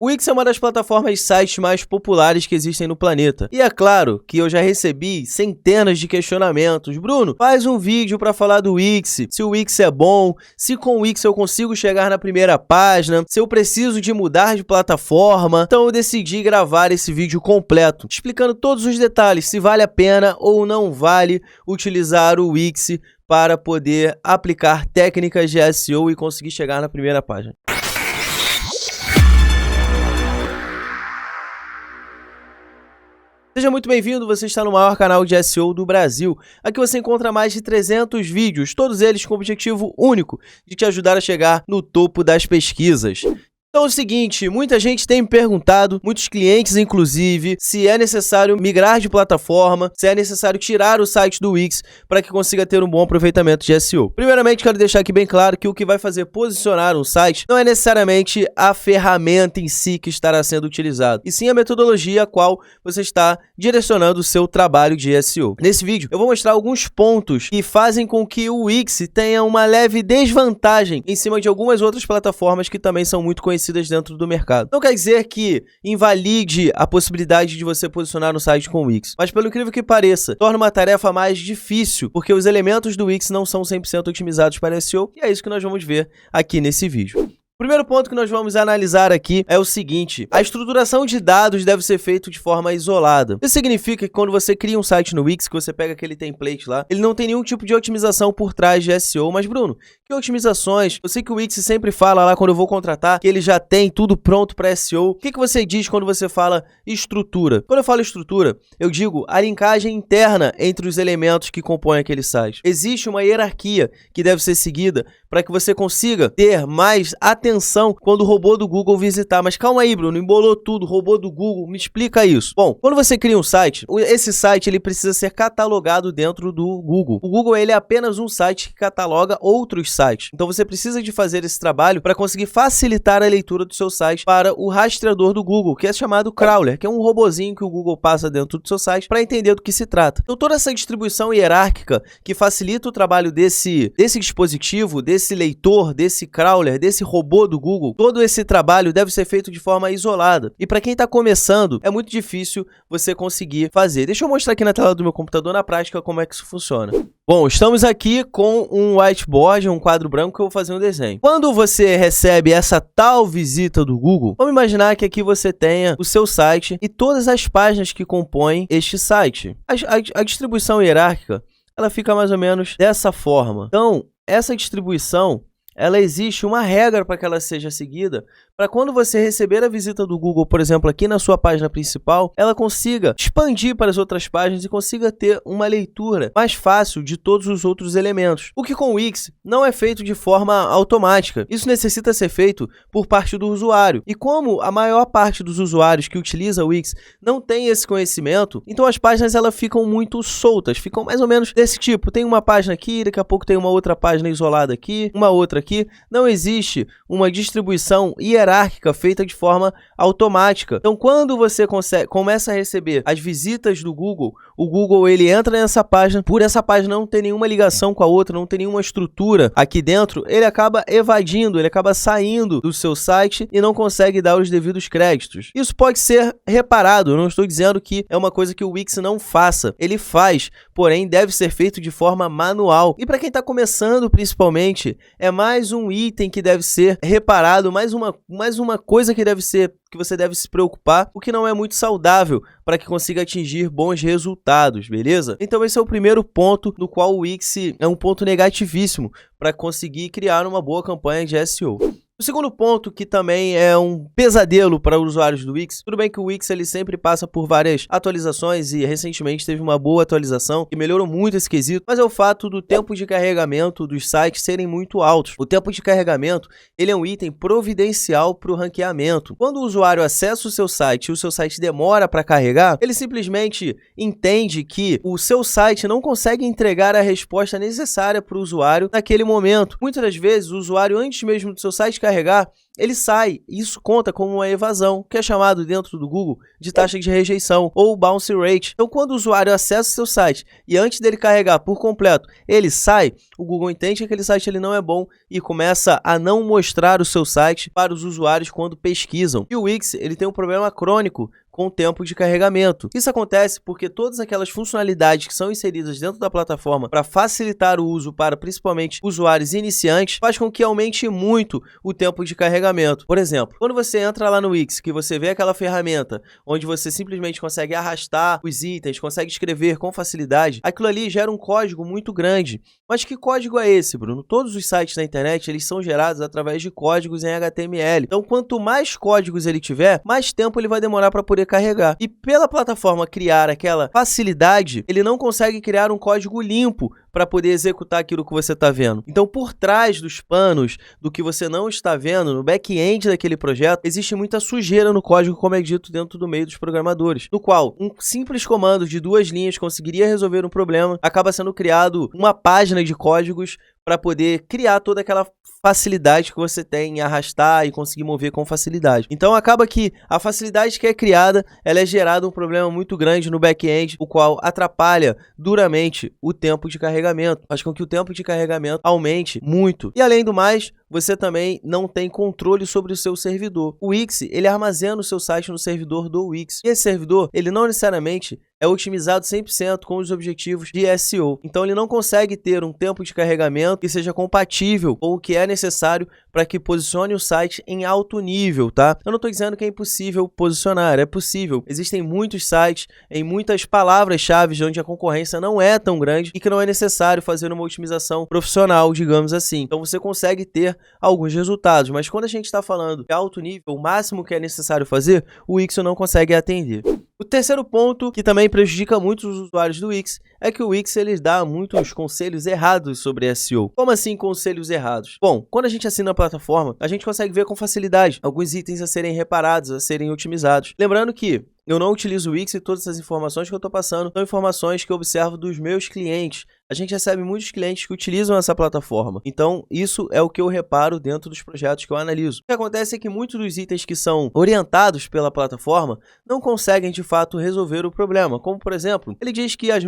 O Wix é uma das plataformas de sites mais populares que existem no planeta. E é claro que eu já recebi centenas de questionamentos. Bruno, faz um vídeo para falar do Wix, se o Wix é bom, se com o Wix eu consigo chegar na primeira página, se eu preciso de mudar de plataforma. Então eu decidi gravar esse vídeo completo, explicando todos os detalhes, se vale a pena ou não vale utilizar o Wix para poder aplicar técnicas de SEO e conseguir chegar na primeira página. Seja muito bem-vindo, você está no maior canal de SEO do Brasil. Aqui você encontra mais de 300 vídeos, todos eles com o objetivo único de te ajudar a chegar no topo das pesquisas. Então é o seguinte, muita gente tem me perguntado, muitos clientes inclusive, se é necessário migrar de plataforma, se é necessário tirar o site do Wix para que consiga ter um bom aproveitamento de SEO. Primeiramente, quero deixar aqui bem claro que o que vai fazer posicionar um site não é necessariamente a ferramenta em si que estará sendo utilizado, e sim a metodologia a qual você está direcionando o seu trabalho de SEO. Nesse vídeo, eu vou mostrar alguns pontos que fazem com que o Wix tenha uma leve desvantagem em cima de algumas outras plataformas que também são muito conhecidas dentro do mercado. Não quer dizer que invalide a possibilidade de você posicionar no site com o Wix, mas pelo incrível que pareça, torna uma tarefa mais difícil, porque os elementos do Wix não são 100% otimizados para SEO, e é isso que nós vamos ver aqui nesse vídeo. O primeiro ponto que nós vamos analisar aqui é o seguinte: a estruturação de dados deve ser feita de forma isolada. Isso significa que quando você cria um site no Wix, que você pega aquele template lá, ele não tem nenhum tipo de otimização por trás de SEO. Mas Bruno, que otimizações? Eu sei que o Wix sempre fala lá quando eu vou contratar que ele já tem tudo pronto para SEO. O que você diz quando você fala estrutura? Quando eu falo estrutura, eu digo a linkagem interna entre os elementos que compõem aquele site. Existe uma hierarquia que deve ser seguida para que você consiga ter mais atenção quando o robô do Google visitar. Mas calma aí, Bruno, embolou tudo, robô do Google, me explica isso. Bom, quando você cria um site, esse site ele precisa ser catalogado dentro do Google. O Google ele é apenas um site que cataloga outros sites. Então você precisa de fazer esse trabalho para conseguir facilitar a leitura do seu site para o rastreador do Google, que é chamado Crawler, que é um robozinho que o Google passa dentro do seu site para entender do que se trata. Então toda essa distribuição hierárquica que facilita o trabalho desse dispositivo, desse leitor, desse crawler, desse robô do Google, todo esse trabalho deve ser feito de forma isolada. E para quem está começando, é muito difícil você conseguir fazer. Deixa eu mostrar aqui na tela do meu computador, na prática, como é que isso funciona. Bom, estamos aqui com um whiteboard, um quadro branco que eu vou fazer um desenho. Quando você recebe essa tal visita do Google, vamos imaginar que aqui você tenha o seu site e todas as páginas que compõem este site. A distribuição hierárquica, ela fica mais ou menos dessa forma. Então, essa distribuição, ela existe uma regra para que ela seja seguida, para quando você receber a visita do Google, por exemplo, aqui na sua página principal, ela consiga expandir para as outras páginas e consiga ter uma leitura mais fácil de todos os outros elementos. O que com o Wix não é feito de forma automática. Isso necessita ser feito por parte do usuário. E como a maior parte dos usuários que utiliza o Wix não tem esse conhecimento, então as páginas elas ficam muito soltas, ficam mais ou menos desse tipo. Tem uma página aqui, daqui a pouco tem uma outra página isolada aqui, uma outra aqui. Não existe uma distribuição hierárquica feita de forma automática. Então, quando você começa a receber as visitas do Google, o Google ele entra nessa página, por essa página não ter nenhuma ligação com a outra, não ter nenhuma estrutura aqui dentro, ele acaba evadindo, ele acaba saindo do seu site e não consegue dar os devidos créditos. Isso pode ser reparado, eu não estou dizendo que é uma coisa que o Wix não faça, ele faz, porém deve ser feito de forma manual. E para quem está começando principalmente, é mais um item que deve ser reparado, mais uma coisa que você deve se preocupar, o que não é muito saudável para que consiga atingir bons resultados, beleza? Então esse é o primeiro ponto no qual o Wix é um ponto negativíssimo para conseguir criar uma boa campanha de SEO. O segundo ponto, que também é um pesadelo para os usuários do Wix, tudo bem que o Wix ele sempre passa por várias atualizações e recentemente teve uma boa atualização que melhorou muito esse quesito, mas é o fato do tempo de carregamento dos sites serem muito altos. O tempo de carregamento ele é um item providencial para o ranqueamento. Quando o usuário acessa o seu site e o seu site demora para carregar, ele simplesmente entende que o seu site não consegue entregar a resposta necessária para o usuário naquele momento. Muitas das vezes o usuário, antes mesmo do seu site carregar, ele sai. Isso conta como uma evasão, que é chamado dentro do Google de taxa de rejeição ou bounce rate. Então, quando o usuário acessa o seu site e antes dele carregar por completo, ele sai, o Google entende que aquele site ele não é bom e começa a não mostrar o seu site para os usuários quando pesquisam. E o Wix, ele tem um problema crônico com o tempo de carregamento. Isso acontece porque todas aquelas funcionalidades que são inseridas dentro da plataforma para facilitar o uso para principalmente usuários iniciantes, faz com que aumente muito o tempo de carregamento. Por exemplo, quando você entra lá no Wix, que você vê aquela ferramenta onde você simplesmente consegue arrastar os itens, consegue escrever com facilidade, aquilo ali gera um código muito grande. Mas que código é esse, Bruno? Todos os sites da internet, eles são gerados através de códigos em HTML. Então, quanto mais códigos ele tiver, mais tempo ele vai demorar para poder carregar. E pela plataforma criar aquela facilidade, ele não consegue criar um código limpo para poder executar aquilo que você está vendo. Então, por trás dos panos, do que você não está vendo, no back-end daquele projeto, existe muita sujeira no código, como é dito dentro do meio dos programadores, no qual um simples comando de 2 linhas conseguiria resolver um problema, acaba sendo criado uma página de códigos para poder criar toda aquela facilidade que você tem em arrastar e conseguir mover com facilidade. Então acaba que a facilidade que é criada, ela é gerada um problema muito grande no back-end, o qual atrapalha duramente o tempo de carregamento, faz com que o tempo de carregamento aumente muito. E além do mais, você também não tem controle sobre o seu servidor. O Wix, ele armazena o seu site no servidor do Wix. E esse servidor, ele não necessariamente é otimizado 100% com os objetivos de SEO. Então ele não consegue ter um tempo de carregamento que seja compatível com o que é necessário para que posicione o site em alto nível, tá? Eu não estou dizendo que é impossível posicionar, é possível. Existem muitos sites em muitas palavras-chave onde a concorrência não é tão grande e que não é necessário fazer uma otimização profissional, digamos assim. Então você consegue ter alguns resultados, mas quando a gente está falando de alto nível, o máximo que é necessário fazer, o Wix não consegue atender. O terceiro ponto, que também prejudica muito os usuários do Wix, é que o Wix ele dá muitos conselhos errados sobre SEO. Como assim conselhos errados? Bom, quando a gente assina a plataforma, a gente consegue ver com facilidade alguns itens a serem reparados, a serem otimizados. Lembrando que eu não utilizo o Wix e todas essas informações que eu estou passando são informações que eu observo dos meus clientes. A gente recebe muitos clientes que utilizam essa plataforma. Então, isso é o que eu reparo dentro dos projetos que eu analiso. O que acontece é que muitos dos itens que são orientados pela plataforma não conseguem, de fato, resolver o problema. Como, por exemplo, ele diz que as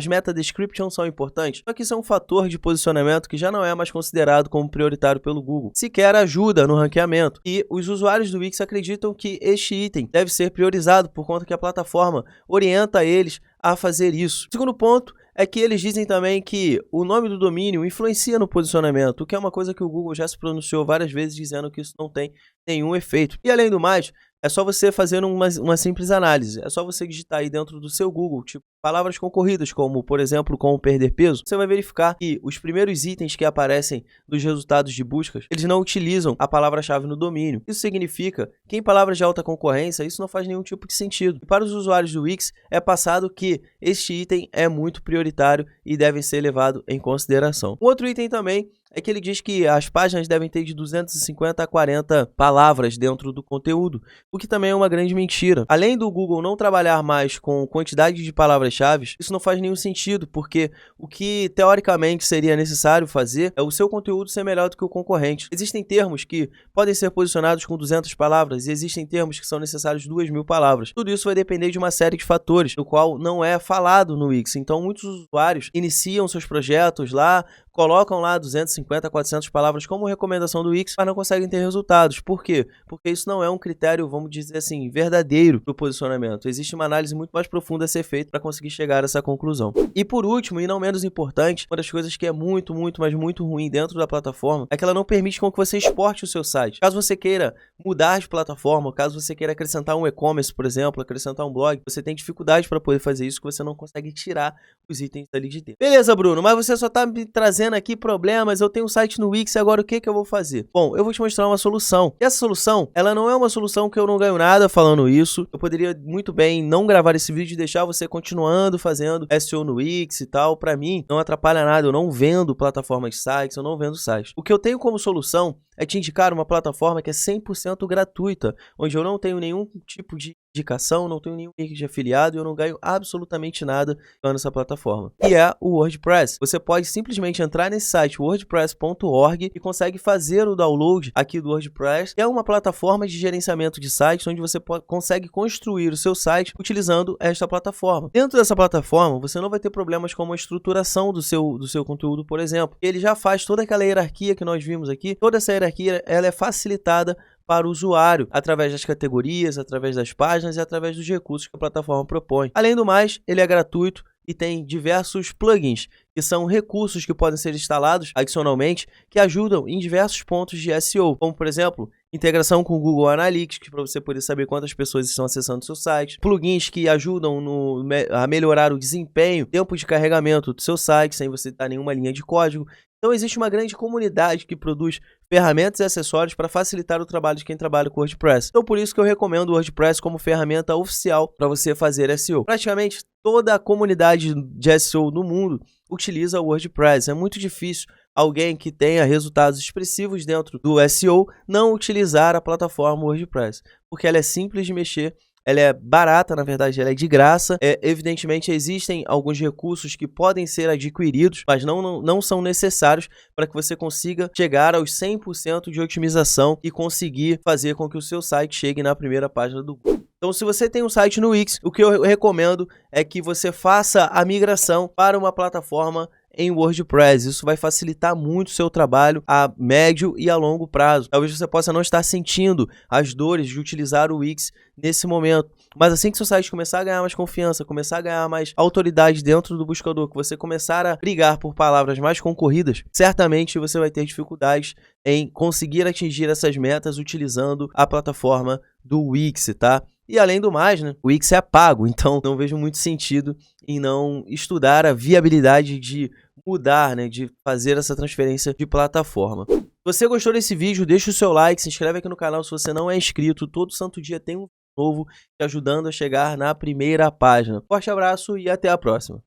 meta descriptions são importantes, só que isso é um fator de posicionamento que já não é mais considerado como prioritário pelo Google. Sequer ajuda no ranqueamento. E os usuários do Wix acreditam que este item deve ser priorizado por conta que a plataforma orienta eles a fazer isso. O segundo ponto é que eles dizem também que o nome do domínio influencia no posicionamento, o que é uma coisa que o Google já se pronunciou várias vezes dizendo que isso não tem nenhum efeito. E além do mais, é só você fazer uma simples análise. É só você digitar aí dentro do seu Google, tipo, palavras concorridas, como, por exemplo, como perder peso. Você vai verificar que os primeiros itens que aparecem nos resultados de buscas, eles não utilizam a palavra-chave no domínio. Isso significa que em palavras de alta concorrência, isso não faz nenhum tipo de sentido. E para os usuários do Wix, é passado que este item é muito prioritário e deve ser levado em consideração. Um outro item também é que ele diz que as páginas devem ter de 250 a 40 palavras dentro do conteúdo, o que também é uma grande mentira. Além do Google não trabalhar mais com quantidade de palavras-chave, isso não faz nenhum sentido, porque o que teoricamente seria necessário fazer é o seu conteúdo ser melhor do que o concorrente. Existem termos que podem ser posicionados com 200 palavras e existem termos que são necessários 2.000 palavras. Tudo isso vai depender de uma série de fatores, do qual não é falado no Wix. Então, muitos usuários iniciam seus projetos lá, colocam lá 250 a 400 palavras como recomendação do Wix, mas não conseguem ter resultados. Por quê? Porque isso não é um critério, vamos dizer assim, verdadeiro do posicionamento. Existe uma análise muito mais profunda a ser feita para conseguir chegar a essa conclusão. E por último, e não menos importante, uma das coisas que é muito, mas muito ruim dentro da plataforma é que ela não permite com que você exporte o seu site. Caso você queira mudar de plataforma, caso você queira acrescentar um e-commerce, por exemplo, acrescentar um blog, você tem dificuldade para poder fazer isso, que você não consegue tirar os itens dali de dentro. Beleza, Bruno, mas você só está me trazendo aqui problemas, eu tenho um site no Wix, agora o que eu vou fazer? Bom, eu vou te mostrar uma solução. E essa solução, ela não é uma solução que eu não ganho nada falando isso. Eu poderia muito bem não gravar esse vídeo e deixar você continuando fazendo SEO no Wix e tal. Pra mim, não atrapalha nada, eu não vendo plataformas de sites, eu não vendo sites. O que eu tenho como solução é te indicar uma plataforma que é 100% gratuita, onde eu não tenho nenhum tipo de indicação, não tenho nenhum link de afiliado e eu não ganho absolutamente nada usando essa plataforma. E é o WordPress. Você pode simplesmente entrar nesse site wordpress.org e consegue fazer o download aqui do WordPress, que é uma plataforma de gerenciamento de sites, onde você consegue construir o seu site utilizando esta plataforma. Dentro dessa plataforma, você não vai ter problemas com a estruturação do seu conteúdo, por exemplo. Ele já faz toda aquela hierarquia que nós vimos aqui. Toda essa hierarquia ela é facilitada para o usuário, através das categorias, através das páginas e através dos recursos que a plataforma propõe. Além do mais, ele é gratuito e tem diversos plugins, que são recursos que podem ser instalados adicionalmente, que ajudam em diversos pontos de SEO, como por exemplo, integração com o Google Analytics, para você poder saber quantas pessoas estão acessando o seu site, plugins que ajudam a melhorar o desempenho, tempo de carregamento do seu site, sem você dar nenhuma linha de código. Então existe uma grande comunidade que produz ferramentas e acessórios para facilitar o trabalho de quem trabalha com WordPress. Então por isso que eu recomendo o WordPress como ferramenta oficial para você fazer SEO. Praticamente toda a comunidade de SEO no mundo utiliza o WordPress. É muito difícil alguém que tenha resultados expressivos dentro do SEO não utilizar a plataforma WordPress, porque ela é simples de mexer. Ela é barata, na verdade, ela é de graça. Evidentemente, existem alguns recursos que podem ser adquiridos, mas não são necessários para que você consiga chegar aos 100% de otimização e conseguir fazer com que o seu site chegue na primeira página do Google. Então, se você tem um site no Wix, o que eu recomendo é que você faça a migração para uma plataforma em WordPress. Isso vai facilitar muito o seu trabalho a médio e a longo prazo. Talvez você possa não estar sentindo as dores de utilizar o Wix nesse momento, mas assim que seu site começar a ganhar mais confiança, começar a ganhar mais autoridade dentro do buscador, que você começar a brigar por palavras mais concorridas, certamente você vai ter dificuldades em conseguir atingir essas metas utilizando a plataforma do Wix, tá? E além do mais, né, o Wix é pago, então não vejo muito sentido em não estudar a viabilidade de mudar, né, de fazer essa transferência de plataforma. Se você gostou desse vídeo, deixa o seu like, se inscreve aqui no canal se você não é inscrito. Todo santo dia tem um novo te ajudando a chegar na primeira página. Forte abraço e até a próxima.